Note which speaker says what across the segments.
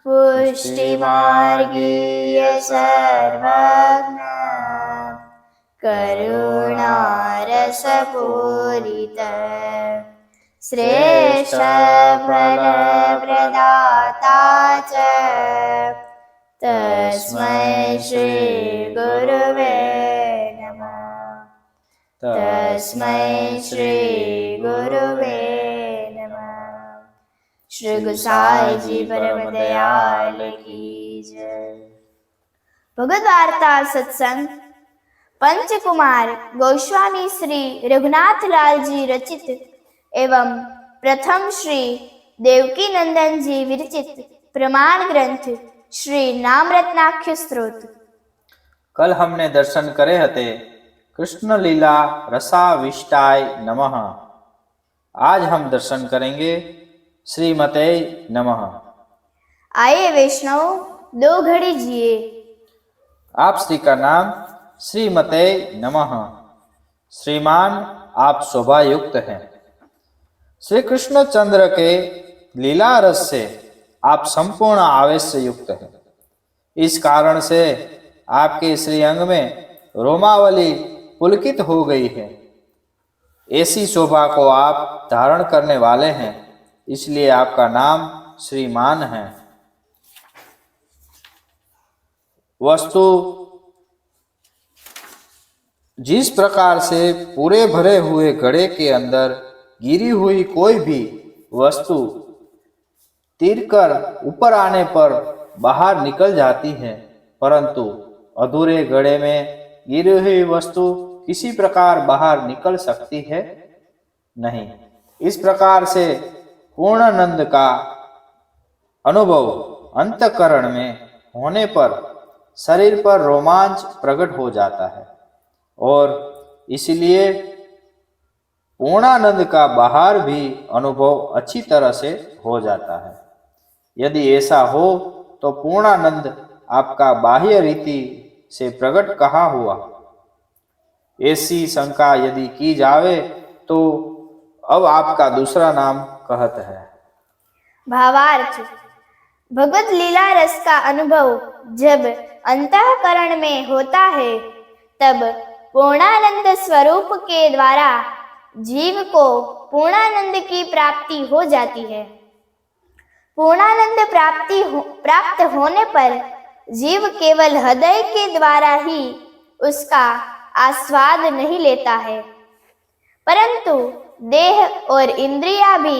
Speaker 1: पुष्टिमार्गीय सर्वज्ञ करुणारसपूरित श्रेष्ठ फलप्रदाता च तस्मै श्री गुरुवे नमः। तस्मै श्री गुरुवे नमः। श्री गुसाई जी परम दयाल की जय। भगवद वार्ता सत्संग पंचकुमार गोस्वामी श्री रघुनाथ लाल जी रचित एवं प्रथम श्री देवकी नंदन जी विरचित प्रमाण ग्रंथ श्री नामरत्नाख्य स्त्रोत।
Speaker 2: कल हमने दर्शन करे हते कृष्ण लीला रसाविष्टाय नमः। आज हम दर्शन करेंगे श्रीमते नमः।
Speaker 1: आइए वैष्णव दो घड़ी जिए।
Speaker 2: आप श्री का नाम श्रीमते नमः। श्रीमान आप शोभायुक्त हैं। श्री कृष्ण चंद्र के लीला रस से आप संपूर्ण आवेश से युक्त हैं। इस कारण से आपके श्रीअंग में रोमावली पुलकित हो गई है। ऐसी शोभा को आप धारण करने वाले हैं, इसलिए आपका नाम श्रीमान है। वस्तु जिस प्रकार से पूरे भरे हुए घड़े के अंदर गिरी हुई कोई भी वस्तु तीरकर ऊपर आने पर बाहर निकल जाती है, परंतु अधूरे घड़े में गिरी हुई वस्तु किसी प्रकार बाहर निकल सकती है नहीं। इस प्रकार से पूर्णानंद का अनुभव अंतःकरण में होने पर शरीर पर रोमांच प्रकट हो जाता है और इसलिए पूर्णानंद का बाहर भी अनुभव अच्छी तरह से हो जाता है। यदि ऐसा हो तो पूर्णानंद आपका बाह्य रीति से प्रकट कहाँ हुआ? ऐसी शंका यदि की जावे तो अब आपका दूसरा नाम कहत है।
Speaker 1: भावार्थ भगवत लीला रस का अनुभव जब अंतःकरण में होता है तब पूर्णानंद स्वरूप के द्वारा जीव को पूर्णानंद की प्राप्ति हो जाती है। पूर्णानंद प्राप्त होने पर जीव केवल हृदय के द्वारा ही उसका आस्वाद नहीं लेता है, परंतु देह और इंद्रियां भी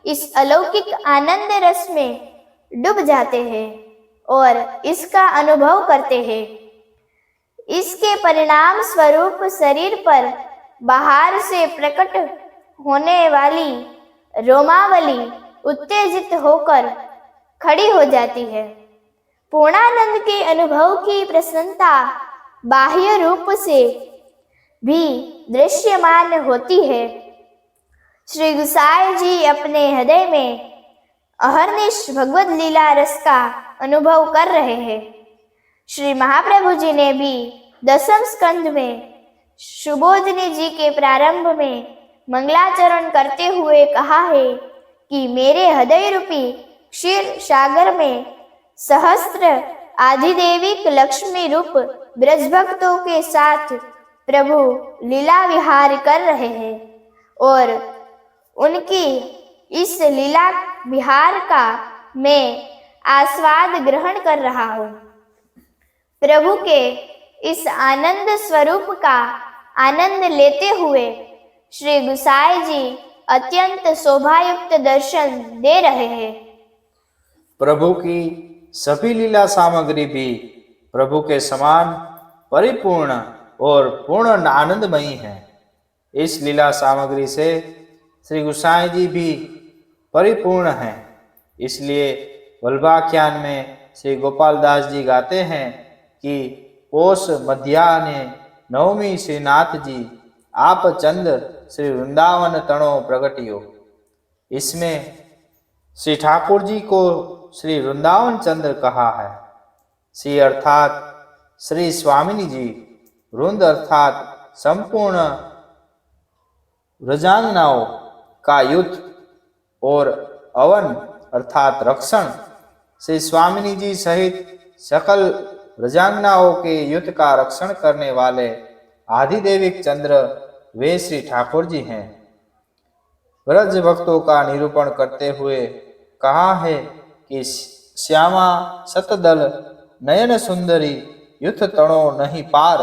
Speaker 1: इस अलौकिक आनंद रस में डूब जाते हैं और इसका अनुभव करते हैं। इसके परिणाम स्वरूप शरीर पर बाहर से प्रकट होने वाली रोमावली उत्तेजित होकर खड़ी हो जाती है। पूर्णानंद के अनुभव की प्रसन्नता बाह्य रूप से भी दृश्यमान होती है। श्री गुसाई जी अपने हृदय में अहर्निश भगवद लीला रस का अनुभव कर रहे हैं। श्री महाप्रभु जी ने भी दसम स्कंध में सुबोधनी जी के प्रारंभ में मंगलाचरण करते हुए कहा है कि मेरे हृदय रूपी क्षीर सागर में सहस्त्र आधिदेविक लक्ष्मी रूप ब्रजभक्तों के साथ प्रभु लीला विहार कर रहे हैं और उनकी इस लीला विहार का मैं आस्वाद ग्रहण कर रहा हूँ। प्रभु के इस आनंद स्वरूप का आनंद लेते हुए श्री गुसाई जी अत्यंत शोभायुक्त दर्शन दे रहे हैं।
Speaker 2: प्रभु की सभी लीला सामग्री भी प्रभु के समान परिपूर्ण और पूर्ण आनंदमयी है। इस लीला सामग्री से श्री गुसाई जी भी परिपूर्ण हैं। इसलिए वल्लभाख्यान में श्री गोपाल दास जी गाते हैं कि पोष मध्याह्ने नवमी श्रीनाथ जी आप चंद श्री वृंदावन तणो प्रगटियो। इसमें श्री ठाकुर जी को श्री वृंदावन चंद्र कहा है। श्री अर्थात श्री स्वामिनी जी, वृंद अर्थात संपूर्ण व्रजांगनाओं का युद्ध और अवन अर्थात रक्षण श्री स्वामिनी जी सहित सकल ब्रजांगनाओं के युद्ध का रक्षण करने वाले आदिदेविक चंद्र वे श्री ठाकुर जी हैं। ब्रज भक्तों का निरूपण करते हुए कहा है कि श्यामा सतदल नयन सुंदरी युद्ध तणो नहीं पार।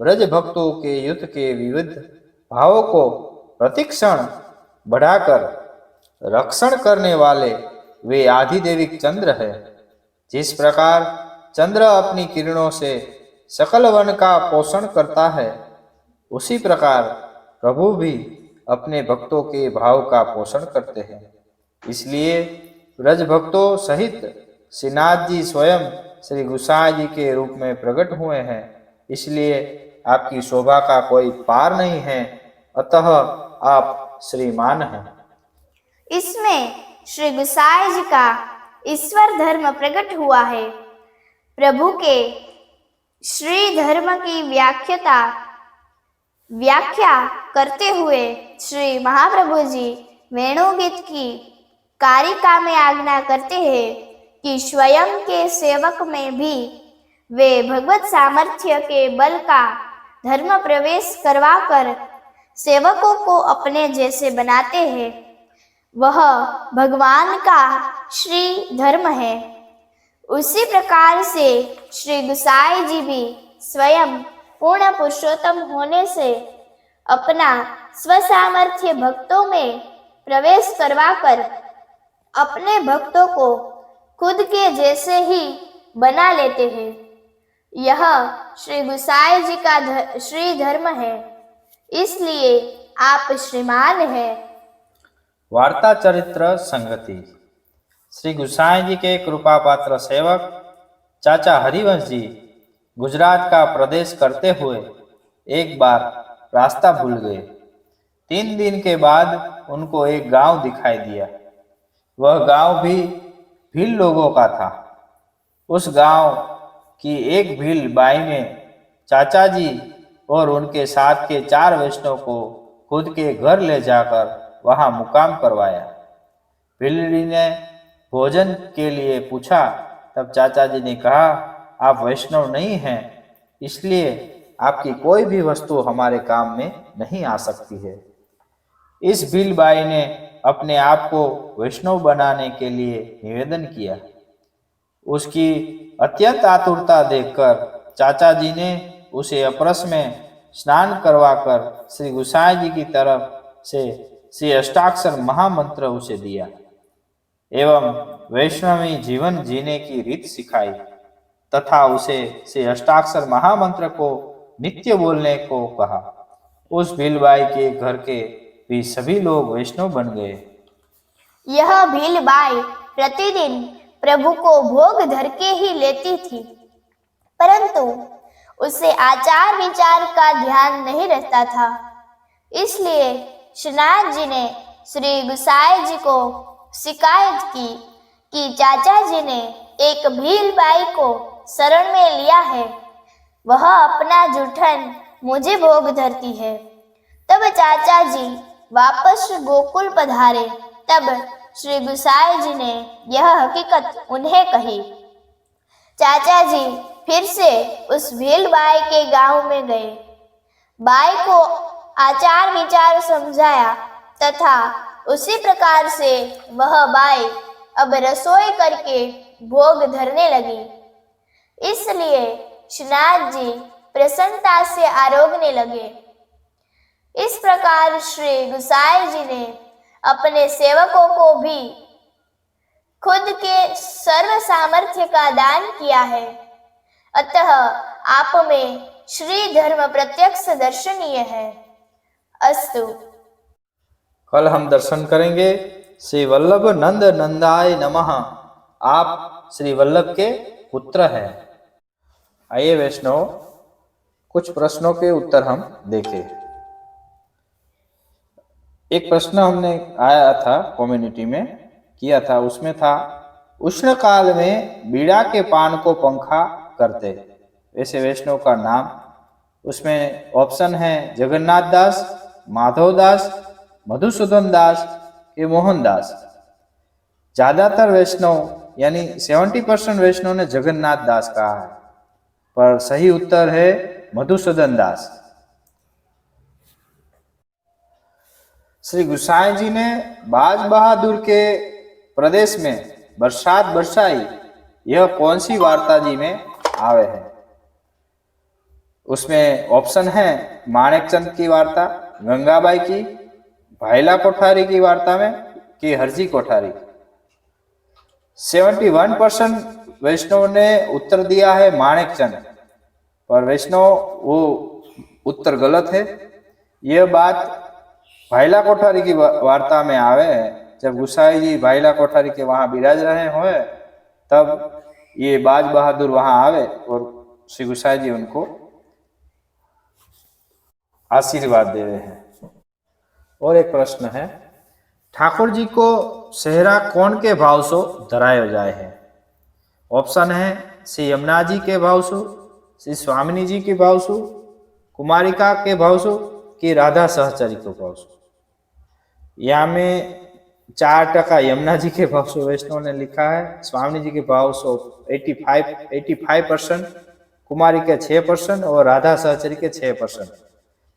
Speaker 2: ब्रज भक्तों के युद्ध के विविध भावों को प्रतिक्षण बढ़ाकर रक्षण करने वाले वे आदिदेविक चंद्र है। जिस प्रकार चंद्र अपनी किरणों से सकल वन का पोषण करता है, उसी प्रकार प्रभु भी अपने भक्तों के भाव का पोषण करते हैं। इसलिए ब्रज भक्तों सहित श्रीनाथ जी स्वयं श्री गुसाई जी के रूप में प्रकट हुए हैं। इसलिए आपकी शोभा का कोई पार नहीं है, अतः आप श्रीमान हैं।
Speaker 1: इसमें श्री गुसाई जी का ईश्वर धर्म प्रकट हुआ है। प्रभु के श्री धर्म की व्याख्या करते हुए श्री महाप्रभु जी वेणुगीत की कारिका में आज्ञा करते हैं कि स्वयं के सेवक में भी वे भगवत सामर्थ्य के बल का धर्म प्रवेश करवाकर सेवकों को अपने जैसे बनाते हैं। वह भगवान का श्री धर्म है। उसी प्रकार से श्री गुसाई जी भी स्वयं पूर्ण पुरुषोत्तम होने से अपना स्वसामर्थ्य भक्तों में प्रवेश करवाकर अपने भक्तों को खुद के जैसे ही बना लेते हैं। यह श्री गुसाई जी का श्री धर्म है, इसलिए आप श्रीमान हैं।
Speaker 2: वार्ता चरित्र संगति। श्री गुसाई जी के कृपा पात्र सेवक चाचा हरिवंश जी गुजरात का प्रदेश करते हुए एक बार रास्ता भूल गए। 3 दिन के बाद उनको एक गांव दिखाई दिया। वह गांव भी भील लोगों का था। उस गांव की एक भील बाई में चाचा जी और उनके साथ के 4 वैष्णव को खुद के घर ले जाकर वहां मुकाम करवाया। भीलड़ी ने भोजन के लिए पूछा, तब चाचा जी ने कहा, आप वैष्णव नहीं हैं, इसलिए आपकी कोई भी वस्तु हमारे काम में नहीं आ सकती है। इस भीलबाई ने अपने आप को वैष्णव बनाने के लिए निवेदन किया। उसकी अत्यंत आतुरता देखकर चाचा जी ने उसे अपरस में स्नान करवाकर श्री गुसाई जी की तरफ से श्री अष्टाक्षर महामंत्र उसे दिया एवं वैष्णवी जीवन जीने की रीत सिखाई तथा उसे श्री अष्टाक्षर महामंत्र को नित्य बोलने को कहा। उस भीलबाई के घर के भी सभी लोग वैष्णव बन गए।
Speaker 1: यह भीलबाई प्रतिदिन प्रभु को भोग धर के ही लेती थी, परंतु उसे आचार विचार का ध्यान नहीं रहता था। इसलिए श्रीनाथ जी ने श्री गुसाई जी को शिकायत की कि चाचा जी ने एक भीलबाई को शरण में लिया है, वह अपना जूठन मुझे भोग धरती है। तब चाचा जी वापस गोकुल पधारे। तब श्री गुसाई जी ने यह हकीकत उन्हें कही। चाचा जी फिर से उस भीलबाई के गांव में गए, बाई को आचार विचार समझाया तथा उसी प्रकार से वह बाई अब रसोई करके भोग धरने लगी। इसलिए श्रीनाथ जी प्रसन्नता से आरोगने लगे। इस प्रकार श्री गुसाई जी ने अपने सेवकों को भी खुद के सर्व सामर्थ्य का दान किया है। अतः आप में श्री धर्म प्रत्यक्ष दर्शनीय है। अस्तु।
Speaker 2: कल हम दर्शन करेंगे श्री वल्लभ नंद नंदाय नमः। आप श्री वल्लभ के पुत्र हैं। आइए वैष्णव, कुछ प्रश्नों के उत्तर हम देखें। एक प्रश्न हमने आया था, कम्युनिटी में किया था, उसमें था उष्ण काल में बीड़ा के पान को पंखा करते वैसे वैष्णव का नाम। उसमें ऑप्शन है जगन्नाथ दास, माधव दास, मधुसूदन दास या मोहन दास। ज्यादातर वैष्णव यानी 70% वैष्णव ने जगन्नाथ दास कहा है, पर सही उत्तर है मधुसूदन दास। श्री गुसाई जी ने बाज बहादुर के प्रदेश में बरसात बरसाई, यह कौन सी वार्ता जी में आवे है? उसमें ऑप्शन है माणेकचंद की वार्ता, गंगाबाई की, भाईला कोठारी की वार्ता में, कि हरजी कोठारी। 71% वैष्णव ने उत्तर दिया है माणेकचंद, पर वैष्णव वो उत्तर गलत है। यह बात भाईला कोठारी की वार्ता में आवे है। जब गुसाई जी भाईला कोठारी के वहां विराज रहे हुए तब ये बाज बहादुर वहां आवे और श्री गुसाई जी उनको आशीर्वाद दे रहे हैं। और एक प्रश्न है, ठाकुर जी को सेहरा कौन के भाव सो धरायो जाए है? ऑप्शन है श्री यमुना जी के भाव सो, श्री स्वामिनी जी के भाव सो, कुमारिका के भाव सो, कि राधा सहचरी के भाव सो। यहाँ में 4% यमुना जी के भाव सो वैष्णव ने लिखा है, स्वामिनी जी के भाव सो 85%, कुमारी के 6% और राधा सहचरी के 6%।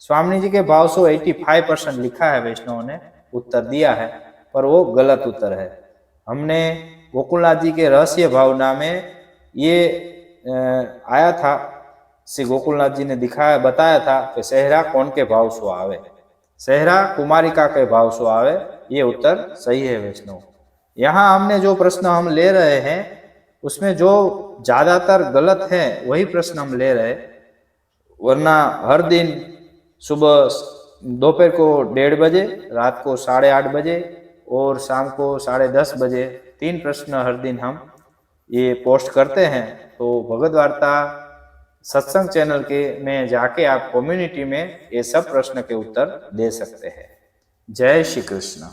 Speaker 2: स्वामिनी जी के भाव सो 85% लिखा है, वैष्णव ने उत्तर दिया है, पर वो गलत उत्तर है। हमने गोकुलनाथ जी के रहस्य भावना में ये आया था, श्री गोकुलनाथ जी ने दिखाया बताया था कि सेहरा कौन के भाव सो आवे, सेहरा कुमारिका के भाव सो आवे, ये उत्तर सही है वैष्णव। यहाँ हमने जो प्रश्न हम ले रहे हैं उसमें जो ज्यादातर गलत है वही प्रश्न हम ले रहे, वरना हर दिन सुबह दोपहर को 1:30 बजे, रात को 8:30 बजे और शाम को 10:30 बजे 3 प्रश्न हर दिन हम ये पोस्ट करते हैं। तो भगवद वार्ता सत्संग चैनल के में जाके आप कम्युनिटी में ये सब प्रश्न के उत्तर दे सकते हैं। जय श्री कृष्ण।